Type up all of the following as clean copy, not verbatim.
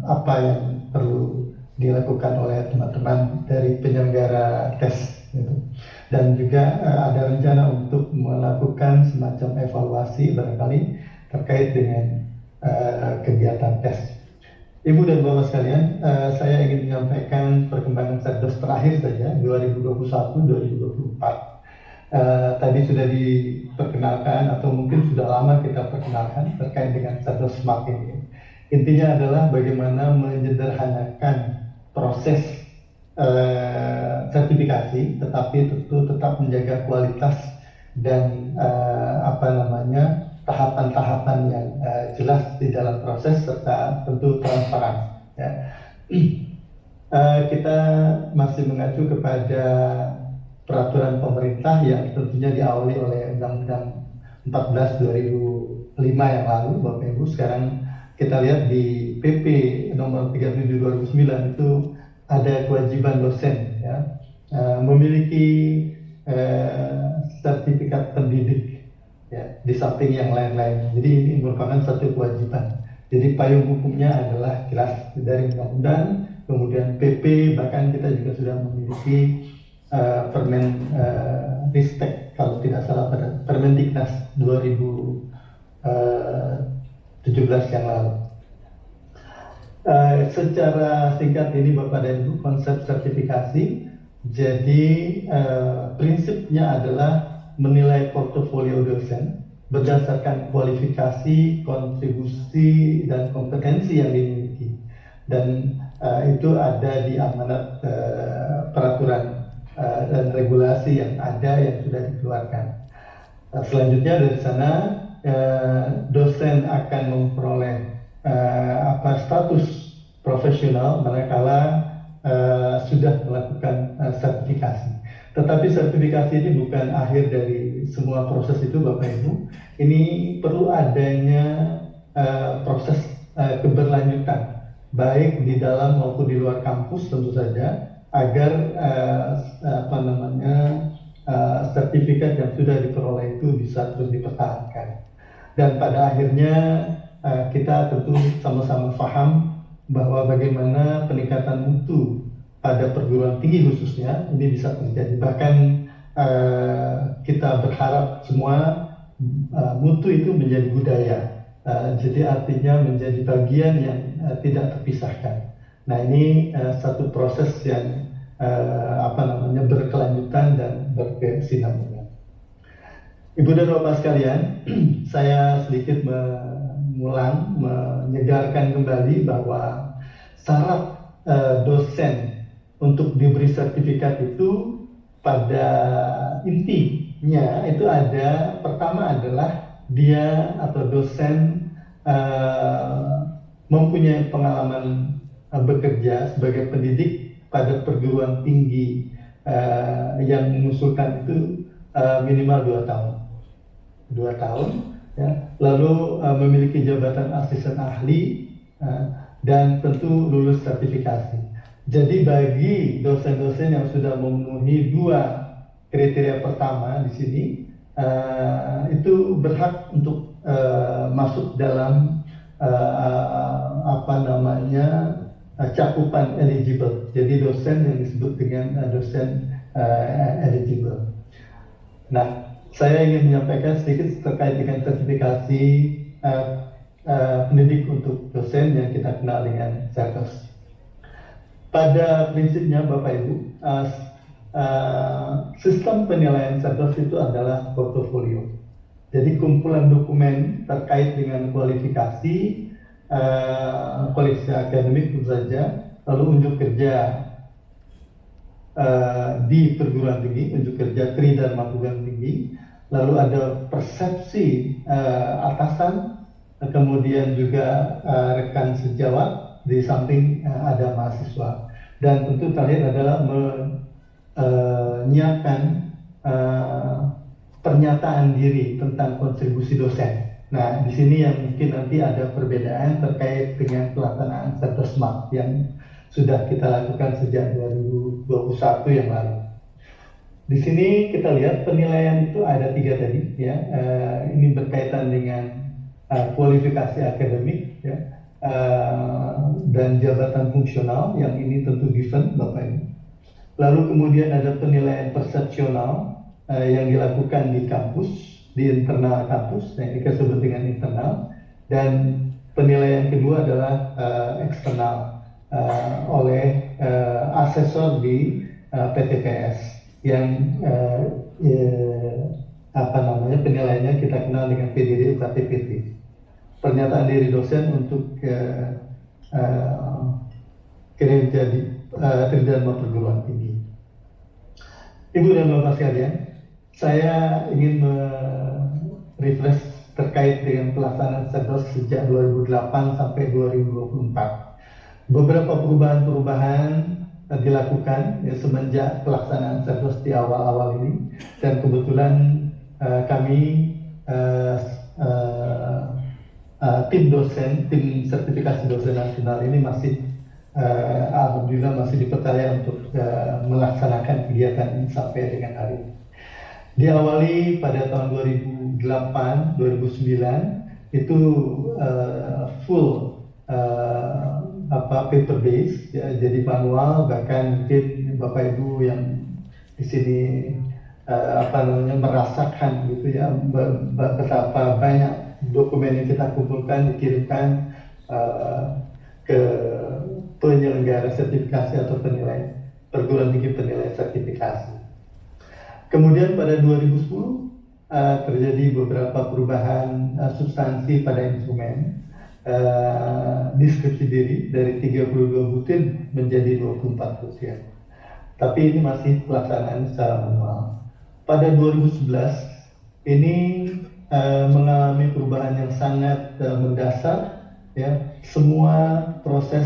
apa yang perlu dilakukan oleh teman-teman dari penyelenggara tes gitu. Dan juga ada rencana untuk melakukan semacam evaluasi barangkali terkait dengan kegiatan tes. Ibu dan Bapak sekalian, saya ingin menyampaikan perkembangan Satgas terakhir saja 2021-2024. Tadi sudah diperkenalkan atau mungkin sudah lama kita perkenalkan terkait dengan Satgas Smart ini. Intinya adalah bagaimana menyederhanakan proses sertifikasi, tetapi tentu tetap menjaga kualitas dan tahapan-tahapan yang jelas di dalam proses serta tentu transparan. Ya. Kita masih mengacu kepada peraturan pemerintah yang tentunya diawali oleh Undang-Undang 14 2005 yang lalu, Bapak Ibu. Sekarang kita lihat di PP nomor 37 2009 itu ada kewajiban dosen ya, memiliki sertifikat pendidik ya, di samping yang lain-lain. Jadi ini merupakan satu kewajiban. Jadi payung hukumnya adalah jelas dari undang-undang, kemudian PP, bahkan kita juga sudah memiliki Permen Ristek kalau tidak salah pada Permendiknas 2017 yang lalu. Secara singkat ini Bapak dan Ibu, konsep sertifikasi. Jadi prinsipnya adalah menilai portofolio dosen berdasarkan kualifikasi, kontribusi, dan kompetensi yang dimiliki. Dan itu ada di amanat peraturan dan regulasi yang ada yang sudah dikeluarkan. Selanjutnya dari sana dosen akan memperoleh status profesional manakala sudah melakukan sertifikasi. Tetapi sertifikasi ini bukan akhir dari semua proses itu, Bapak Ibu. Ini perlu adanya proses keberlanjutan, baik di dalam maupun di luar kampus tentu saja, agar sertifikat yang sudah diperoleh itu bisa terus dipertahankan. Dan pada akhirnya kita tentu sama-sama paham bahwa bagaimana peningkatan mutu pada perguruan tinggi khususnya ini bisa terjadi. Bahkan kita berharap semua mutu itu menjadi budaya. Jadi artinya menjadi bagian yang tidak terpisahkan. Nah ini satu proses yang berkelanjutan dan berkesinambungan. Ibu dan Bapak sekalian, saya sedikit menyegarkan kembali bahwa syarat dosen untuk diberi sertifikat itu pada intinya itu ada, pertama adalah dia atau dosen mempunyai pengalaman bekerja sebagai pendidik pada perguruan tinggi yang mengusulkan itu minimal 2 tahun ya. Lalu memiliki jabatan asisten ahli dan tentu lulus sertifikasi. Jadi bagi dosen-dosen yang sudah memenuhi 2 kriteria pertama di sini itu berhak untuk masuk dalam cakupan eligible. Jadi dosen yang disebut dengan dosen eligible. Nah, saya ingin menyampaikan sedikit terkait dengan sertifikasi pendidik untuk dosen yang kita kenal dengan CERTOS. Pada prinsipnya Bapak Ibu, sistem penilaian CERTOS itu adalah portofolio. Jadi kumpulan dokumen terkait dengan kualifikasi akademik tentu saja, lalu unjuk kerja di perguruan tinggi, unjuk kerja tri dan perguruan tinggi, lalu ada persepsi atasan, kemudian juga rekan sejawat, di samping ada mahasiswa, dan tentu terakhir adalah menyiapkan pernyataan diri tentang kontribusi dosen. Nah, di sini yang mungkin nanti ada perbedaan terkait dengan pelaksanaan CERTOS Smart yang sudah kita lakukan sejak 2021 yang lalu. Di sini kita lihat penilaian itu ada 3 tadi, ya. Ini berkaitan dengan kualifikasi akademik, ya. dan jabatan fungsional, yang ini tentu given Bapak Ibu. Lalu kemudian ada penilaian persepsional yang dilakukan di kampus, di internal kampus, yang kita sebut dengan internal. Dan penilaian kedua adalah eksternal oleh asesor di PTPS yang penilaiannya kita kenal dengan PDD UKT-PT. Pernyataan diri dosen untuk kinerja dan perguruan tinggi. Ibu dan Bapak sekalian, saya ingin refresh terkait dengan pelaksanaan Serdos sejak 2008 sampai 2024. Beberapa perubahan-perubahan dilakukan ya, semenjak pelaksanaan Serdos di awal-awal ini, dan kebetulan kami tim dosen, tim sertifikasi dosen nasional ini masih alhamdulillah masih dipercaya untuk melaksanakan kegiatan ini sampai dengan hari ini. Diawali pada tahun 2008, 2009 itu full paper base, ya, jadi manual. Bahkan mungkin Bapak Ibu yang di sini merasakan gitu ya betapa banyak dokumen yang kita kumpulkan dikirimkan ke penyelenggara sertifikasi atau penilai perguruan tinggi penilai sertifikasi. Kemudian pada 2010 terjadi beberapa perubahan substansi pada instrumen deskripsi diri dari 32 butir menjadi 24 butir. Tapi ini masih pelaksanaan secara manual. Pada 2011 ini mengalami perubahan yang sangat mendasar, ya. Semua proses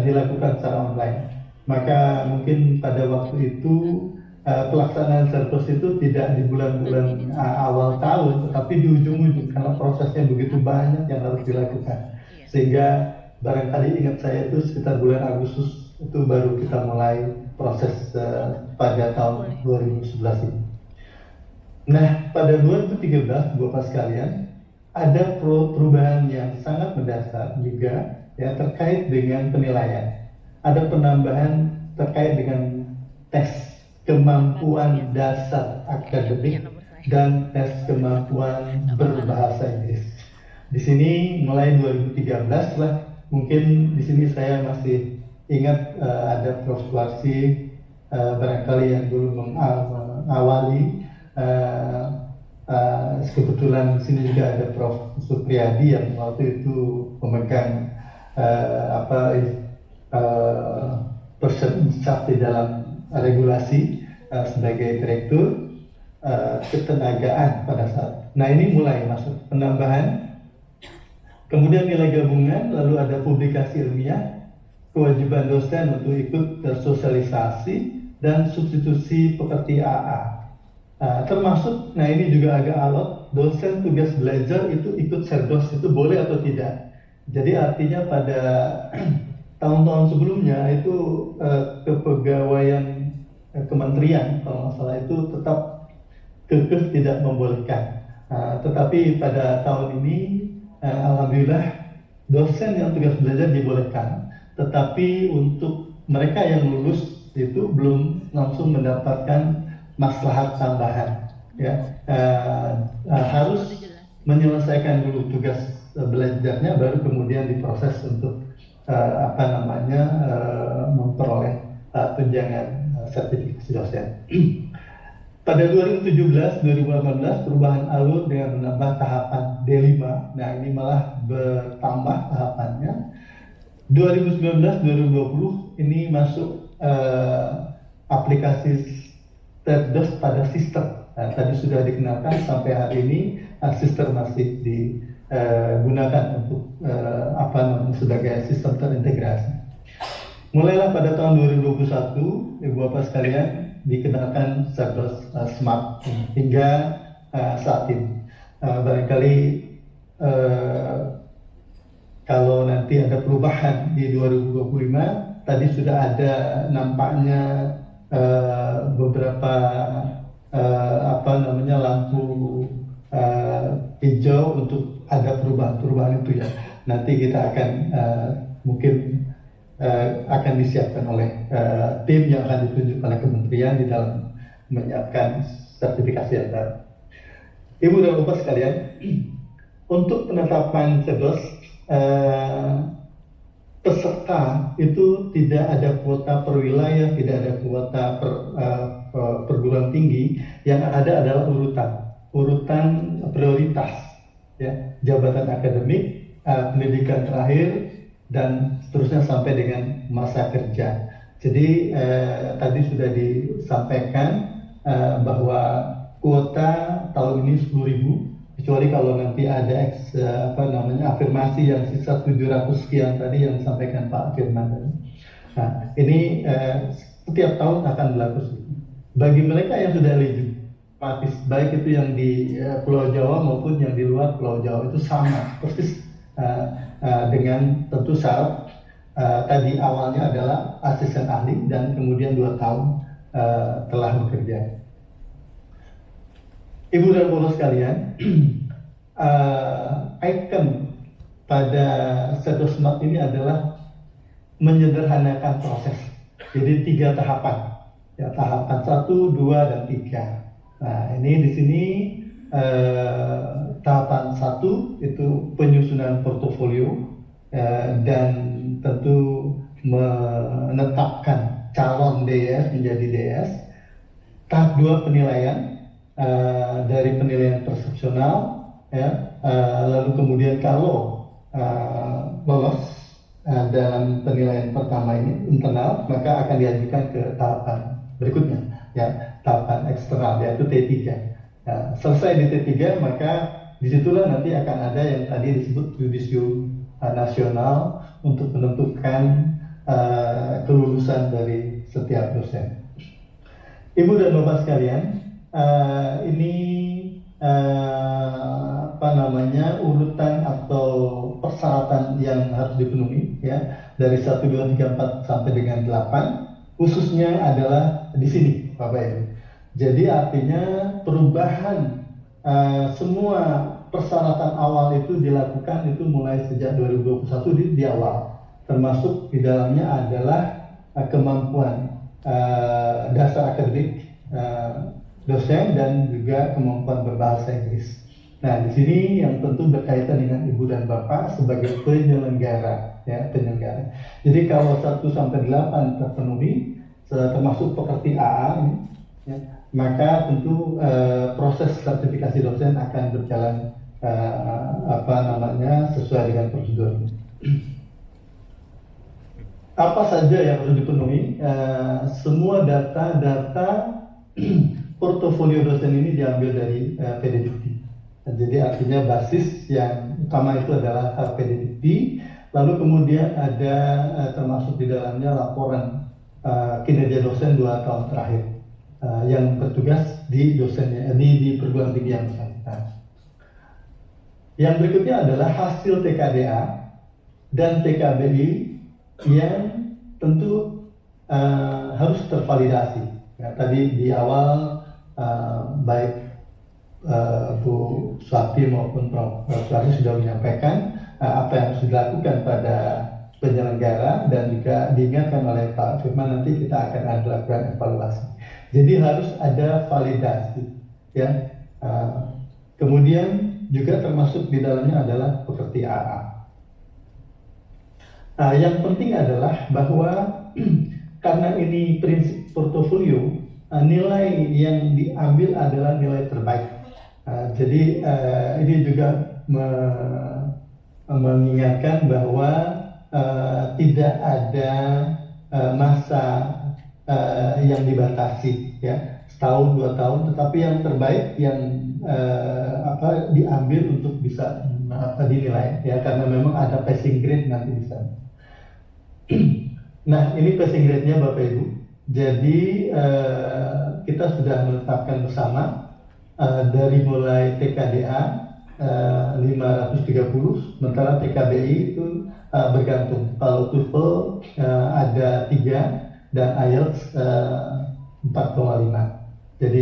dilakukan secara online. Maka mungkin pada waktu itu pelaksanaan Serdos itu tidak di bulan-bulan awal tahun, tetapi di ujung-ujung, karena prosesnya begitu banyak yang harus dilakukan. Sehingga barangkali ingat saya itu sekitar bulan Agustus itu baru kita mulai proses pada tahun 2011 ini. Nah, pada 2013, Bapak sekalian, ada perubahan yang sangat mendasar juga ya terkait dengan penilaian. Ada penambahan terkait dengan tes kemampuan dasar akademik dan tes kemampuan berbahasa Inggris. Di sini mulai 2013 lah, mungkin di sini saya masih ingat ada Prof. Suwarsi barangkali yang dulu mengawali. Kebetulan di sini juga ada Prof. Supriyadi yang waktu itu memegang person in charge di dalam regulasi sebagai direktur ketenagaan pada saat. Nah, ini mulai masuk penambahan. Kemudian nilai gabungan, lalu ada publikasi ilmiah, kewajiban dosen untuk ikut sosialisasi dan substitusi pekerti AA. Termasuk, nah ini juga agak alot, dosen tugas belajar itu ikut Serdos itu boleh atau tidak. Jadi artinya pada tahun-tahun sebelumnya itu kepegawaian kementerian kalau nggak salah itu tetap kekeh tidak membolehkan. Tetapi pada tahun ini alhamdulillah dosen yang tugas belajar dibolehkan. Tetapi untuk mereka yang lulus itu belum langsung mendapatkan maslahat tambahan, ya. Harus menyelesaikan dulu tugas belajarnya, baru kemudian diproses untuk memperoleh tunjangan sertifikasi dosen. Pada 2017-2018 perubahan alur dengan menambah tahapan D5. Nah, ini malah bertambah tahapannya. 2019-2020 ini masuk aplikasi Serdos pada sistem. Nah, tadi sudah dikenalkan, sampai hari ini sistem masih digunakan untuk sebagai sistem terintegrasi. Mulailah pada tahun 2021, Ibu Bapak sekalian, dikenalkan Serdos Smart hingga saat ini. Barangkali kalau nanti ada perubahan di 2025, tadi sudah ada nampaknya beberapa lampu hijau untuk ada perubahan-perubahan itu ya. Nanti kita akan mungkin akan disiapkan oleh tim yang akan ditunjuk oleh kementerian di dalam menyiapkan sertifikasi yang baru. Ibu dan Bapak sekalian, untuk penetapan CEDOS, peserta itu tidak ada kuota per wilayah, tidak ada kuota per perguruan tinggi. Yang ada adalah urutan prioritas, ya, jabatan akademik, pendidikan terakhir, dan seterusnya sampai dengan masa kerja. Jadi tadi sudah disampaikan bahwa kuota tahun ini 10.000, kecuali kalau nanti ada afirmasi yang sisa 700 sekian tadi yang disampaikan Pak Firman. Nah, ini setiap tahun akan berlaku. Bagi mereka yang sudah eligible, baik itu yang di Pulau Jawa maupun yang di luar Pulau Jawa, itu sama persis dengan tentu syarat tadi awalnya adalah asisten ahli dan kemudian 2 tahun telah bekerja. Ibu dan Bapak sekalian, icon pada CEDOS Smart ini adalah menyederhanakan proses. Jadi 3 tahapan, ya, tahapan 1, 2, dan 3. Nah, ini di sini tahapan 1 itu penyusunan portofolio dan tentu menetapkan calon DS menjadi DS. Tahap 2 penilaian. Dari penilaian persepsional, ya, lalu kemudian kalau lolos dalam penilaian pertama ini internal, maka akan diajukan ke tahapan berikutnya, ya, tahapan eksternal, yaitu T3. Selesai di T3, maka disitulah nanti akan ada yang tadi disebut yudisium nasional untuk menentukan kelulusan dari setiap dosen. Ibu dan Bapak sekalian, ini urutan atau persyaratan yang harus dipenuhi, ya, dari 1, 2, 3, 4 sampai dengan 8, khususnya adalah di sini, Bapak Ibu. Jadi artinya perubahan semua persyaratan awal itu dilakukan itu mulai sejak 2021 di awal, termasuk di dalamnya adalah kemampuan dasar akademik dosen dan juga kemampuan berbahasa Inggris. Nah, di sini yang tentu berkaitan dengan Ibu dan Bapak sebagai penyelenggara, ya, penyelenggara. Jadi kalau 1 sampai 8 terpenuhi, termasuk pekerti AA, ya, maka tentu proses sertifikasi dosen akan berjalan sesuai dengan prosedur. Apa saja yang harus dipenuhi? Semua data portofolio dosen ini diambil dari PDDikti. Jadi artinya basis yang utama itu adalah PDDikti. Lalu kemudian ada termasuk di dalamnya laporan kinerja dosen 2 tahun terakhir yang bertugas di dosennya di perguruan tinggi yang bersangkutan. Yang berikutnya adalah hasil TKDA dan TKBI yang tentu harus tervalidasi. Ya, tadi di awal baik Bu Swati maupun Prof. Suhardi sudah menyampaikan apa yang harus dilakukan pada penyelenggara dan juga diingatkan oleh Pak Firman, nanti kita akan lakukan evaluasi. Jadi harus ada validasi, ya. Kemudian juga termasuk di dalamnya adalah pekerti AA. Nah, yang penting adalah bahwa karena ini prinsip portofolio, nilai yang diambil adalah nilai terbaik. Jadi ini juga mengingatkan bahwa tidak ada masa yang dibatasi, ya, 1 2 tahun, tetapi yang terbaik yang diambil untuk bisa dinilai, ya, karena memang ada passing grade nanti di sana. Nah, ini passing grade-nya Bapak Ibu. Jadi kita sudah menetapkan bersama dari mulai TKDA 530, sementara TKBI itu bergantung. Kalau TOEFL ada 3 dan IELTS 4,5. Jadi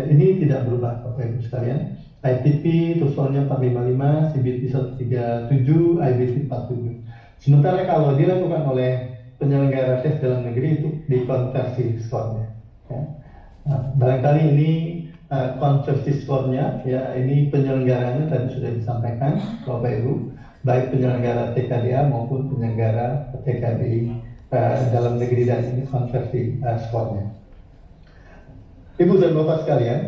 ini tidak berubah Bapak Ibu sekalian. ITP TOEFL-nya 455, CBT 137, IBT 47. Sementara kalau dilakukan oleh penyelenggara tes dalam negeri itu dikonversi skornya. Ya. Nah, barangkali ini konversi skornya, ya ini penyelenggaranya tadi sudah disampaikan Bapak Ibu, baik penyelenggara TKDA maupun penyelenggara TKDI dalam negeri, dan ini konversi skornya. Ibu dan Bapak sekalian,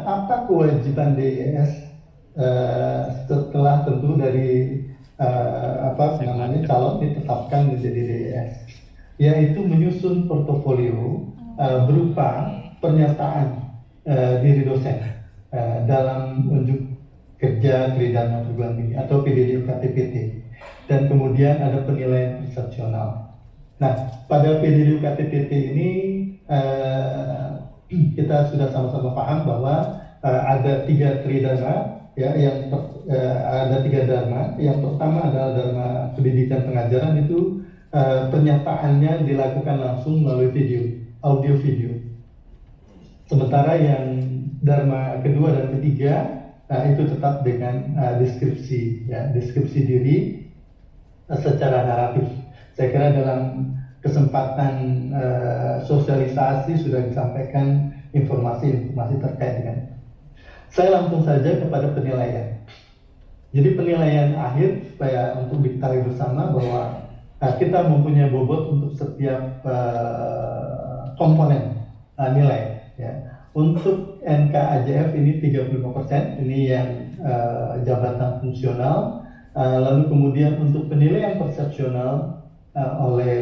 apa kewajiban DIS setelah tentu dari calon ditetapkan menjadi DIS, yaitu menyusun portofolio berupa pernyataan diri dosen dalam unjuk kerja tridharma perguruan tinggi atau PDD UKT-PT, dan kemudian ada penilaian persepsional. Nah, pada PDD UKT-PT ini kita sudah sama-sama paham bahwa ada 3 tridharma, ya, ada 3 dharma. Yang pertama adalah dharma pendidikan pengajaran, itu pernyataannya dilakukan langsung melalui audio video. Sementara yang dharma kedua dan ketiga itu tetap dengan deskripsi diri secara naratif. Saya kira dalam kesempatan sosialisasi sudah disampaikan informasi-informasi terkait dengan. Saya langsung saja kepada penilaian. Jadi penilaian akhir, supaya untuk diketahui bersama bahwa kita mempunyai bobot untuk setiap komponen nilai. Ya. Untuk NKAJF ini 35%, ini yang jabatan fungsional. Lalu kemudian untuk penilaian persepsional oleh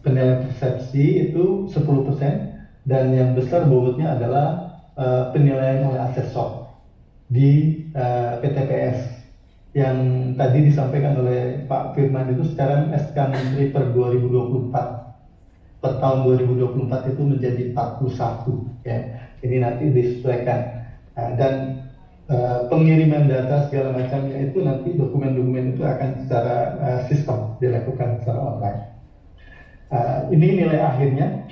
penilaian persepsi itu 10%, dan yang besar bobotnya adalah penilaian oleh asesor di PTPS yang tadi disampaikan oleh Pak Firman itu sekarang SK Menteri per 2024. Per tahun 2024 itu menjadi 41, ya. Ini nanti disesuaikan, dan pengiriman data segala macamnya itu nanti dokumen-dokumen itu akan secara sistem dilakukan secara online. Ini nilai akhirnya.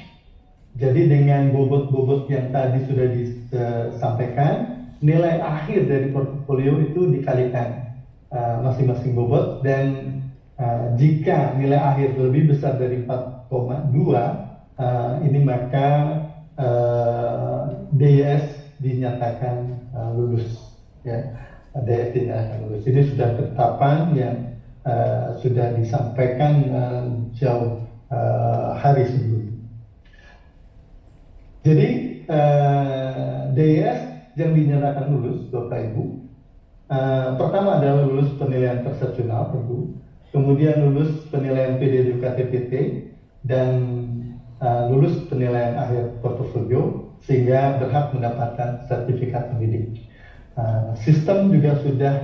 Jadi dengan bobot-bobot yang tadi sudah disampaikan, nilai akhir dari portofolio itu dikalikan masing-masing bobot, dan jika nilai akhir lebih besar dari 4,2, ini maka DIS dinyatakan lulus, ya. DIS dinyatakan lulus. Ini sudah ketetapan yang sudah disampaikan jauh hari sebelumnya. Jadi DIS yang dinyatakan lulus, Bapak Ibu, pertama adalah lulus penilaian persepsional tentu, kemudian lulus penilaian PDD UKT-PT, dan lulus penilaian akhir portofolio, sehingga berhak mendapatkan sertifikat pendidik. Sistem juga sudah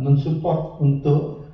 mensupport untuk